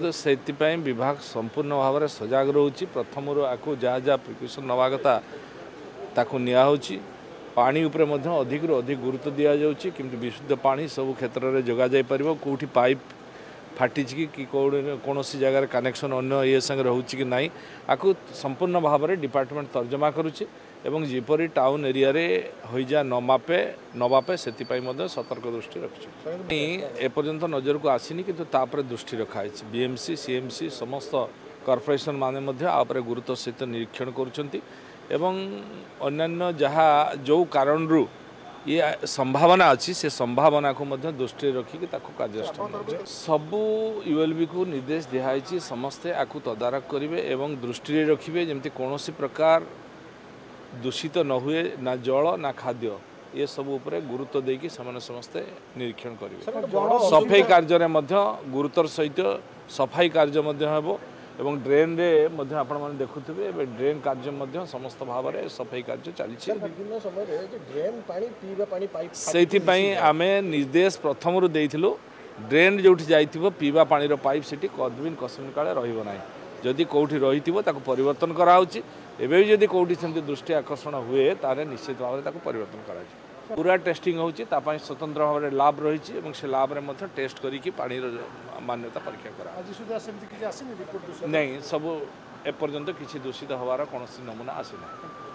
देखो से विभाग संपूर्ण भाव में सजग रोचे प्रथम आपको जहाँ जहाँ प्रिकसन नवा कथा ताकू नियाहोची पानी उपरे अधिक अधिक गुरुत्व दि जाऊँगी किमती विशुद्ध पानी सब क्षेत्र में जोगा जाई परिबो कोठी पाइप फाटी कि कौन जगार कनेक्शन अन्य ये संगे रोचे कि नाई आपको संपूर्ण भाव में डिपार्टमेंट तर्जमा करुच्ची एवं जीपरी टाउन एरिया रे होइजा नवापे से सतर्क दृष्टि रखी एपर्यंत नजर को आसीनी किंतु तापर दृष्टि रखाई बीएमसी सीएमसी समस्त कॉर्पोरेशन माने आपरे गुरुत्व सहित निरीक्षण करुछंती एवं अन्यान्य जहाँ जो कारण रु ये संभावना अच्छी से संभावना को दृष्टि रखिक कार्यानुष्ठान सबू यूएलबी को निर्देश दिखाई समस्ते आपको तदारख करेंगे एवं दृष्टि रखिए जमती कौन प्रकार दूषित न हुए ना जल ना खाद्य ये सब उपरे गुरुत्व देकी समस्ते निरीक्षण करेंगे सफाई कार्य गुरुत्वर सहित सफाई कार्य हेबो एवं ड्रेन रे आपण मैंने देखुवे ड्रेन कार्य समस्त भाव में सफाई कार्य चली आम निर्देश प्रथम रू देइथिलु ड्रेन जो जाइथिबो पीवा पानी पाइप से कदबिन कस्मिन काले रहिबो नाही जदि कौटी रही परिवर्तन कराउछि एबे जदि कौटी सेमती दृष्टि आकर्षण हुए तारे निश्चित भाव में परिवर्तन करा पूरा टेस्टिंग होछि तापाई स्वतंत्र भाव में लैब रही से लैब रे मध्य टेस्ट करिकी पानी मान्यता परीक्षा करा आज सुधा सेमती किछि आसीनी रिपोर्ट नहीं सब एपर्यंत किछि दूषित होवार कौन नमूना आसी ना।